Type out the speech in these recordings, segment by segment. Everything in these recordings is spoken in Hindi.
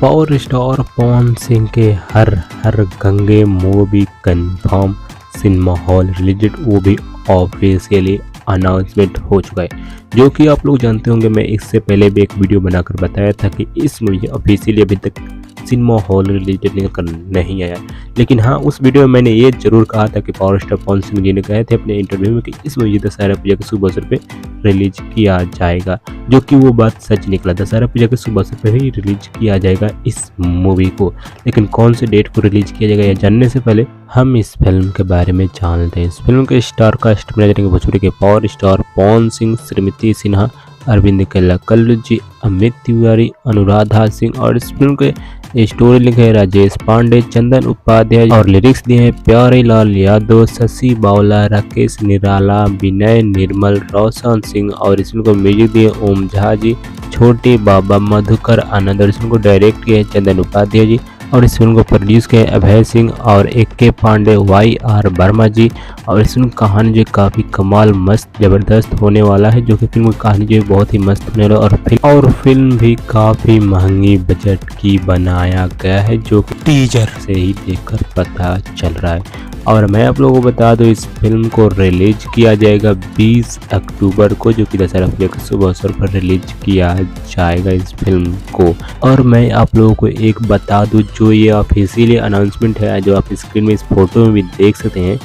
पावर स्टार पवन सिंह के Har Har Gange movie confirm cinema hall released, वो भी ऑफिशियली अनाउंसमेंट हो चुका है। जो कि आप लोग जानते होंगे, मैं इससे पहले भी एक वीडियो बनाकर बताया था कि इस मूवी ऑफिशियली अभी तक सिनेमा हॉल रिलीजेड नहीं आया। लेकिन हाँ, उस वीडियो में मैंने ये जरूर कहा था कि पावर स्टार पवन सिंह जी ने कहे थे अपने इंटरव्यू में कि इस मूवी दशहरा पूजा के शुभ अवसर पे रिलीज किया जाएगा, जो कि वो बात सच निकला। दशहरा पूजा के शुभ अवसर पे ही रिलीज किया जाएगा इस मूवी को। लेकिन कौन से डेट को रिलीज किया जाएगा, यह जानने से पहले हम इस फिल्म के बारे में जान लेते हैं। इस फिल्म के स्टार कास्ट में जाएंगे भोजपुरी के पावर स्टार पवन सिंह, श्रीमती सिन्हा, अरविंद केला, कल्लू जी, अमित तिवारी, अनुराधा सिंह। और इस फिल्म के स्टोरी लिखे हैं राजेश पांडे, चंदन उपाध्याय और लिरिक्स दिए हैं प्यारे लाल यादव, शशि बावला, राकेश निराला, विनय निर्मल, रोशन सिंह। और इस फिल्म को म्यूजिक दिए ओम झा जी, छोटे बाबा, मधुकर आनंद। और इस फिल्म को डायरेक्ट किए चंदन उपाध्याय जी। और इस फिल्म को प्रोड्यूस किए अभय सिंह और AK पांडे, YR वर्मा जी। और इस फिल्म कहानी जो काफ़ी कमाल मस्त ज़बरदस्त होने वाला है, जो कि फिल्म की कहानी जो बहुत ही मस्त होने वाला है। और फिल्म भी काफ़ी महंगी बजट की बनाया गया है, जो कि टीजर से ही देखकर पता चल रहा है। और मैं आप लोगों को बता दूं, इस फिल्म को रिलीज किया जाएगा 20 अक्टूबर को, जो कि दशहरा पूजा के शुभ अवसर पर रिलीज किया जाएगा इस फिल्म को। और मैं आप लोगों को एक बता दूं, जो ये ऑफिशियली अनाउंसमेंट है, जो आप स्क्रीन में इस फोटो में भी देख सकते हैं,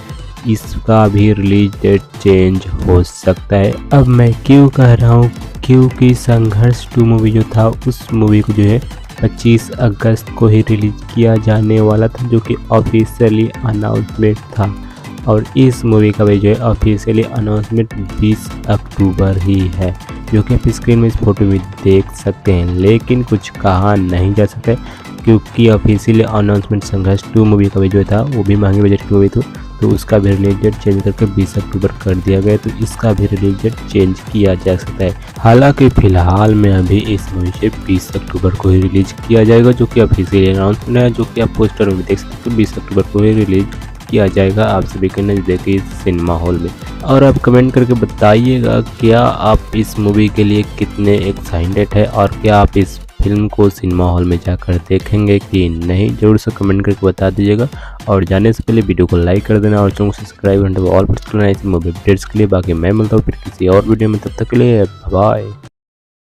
इसका भी रिलीज डेट चेंज हो सकता है। अब मैं क्यों कह रहा हूँ, क्योंकि संघर्ष 2 मूवी जो था, उस मूवी को जो है 25 अगस्त को ही रिलीज किया जाने वाला था, जो कि ऑफिशियली अनाउंसमेंट था। और इस मूवी का भी जो है ऑफिशियली अनाउंसमेंट 20 अक्टूबर ही है, जो कि आप स्क्रीन में इस फोटो में देख सकते हैं। लेकिन कुछ कहा नहीं जा सकता, क्योंकि ऑफिशियली अनाउंसमेंट संघर्ष 2 मूवी का भी जो था, वो भी महंगे बजट की मूवी थी, तो उसका भी रिलीज डेट चेंज करके 20 अक्टूबर कर दिया गया, तो इसका भी रिलीज डेट चेंज किया जा सकता है। हालांकि फिलहाल में अभी इस मूवी से 20 अक्टूबर को ही रिलीज किया जाएगा, जो कि ऑफिशियली अनाउंसमेंट है, जो कि आप पोस्टर में देख सकते हैं। 20 अक्टूबर को ही रिलीज किया जाएगा आप सभी के नज़दीकी सिनेमा हॉल में। और आप कमेंट करके बताइएगा, क्या आप इस मूवी के लिए कितने एक्साइटेड है, और क्या आप इस फिल्म को सिनेमा हॉल में जाकर देखेंगे कि नहीं, जरूर से कमेंट करके बता दीजिएगा। और जाने से पहले वीडियो को लाइक कर देना और चैनल को सब्सक्राइब घंटे ऑल प्रेस करना, इस मूवी अपडेट्स के लिए। बाकी मैं मिलता हूँ फिर किसी और वीडियो में, तब तक के लिए बाय।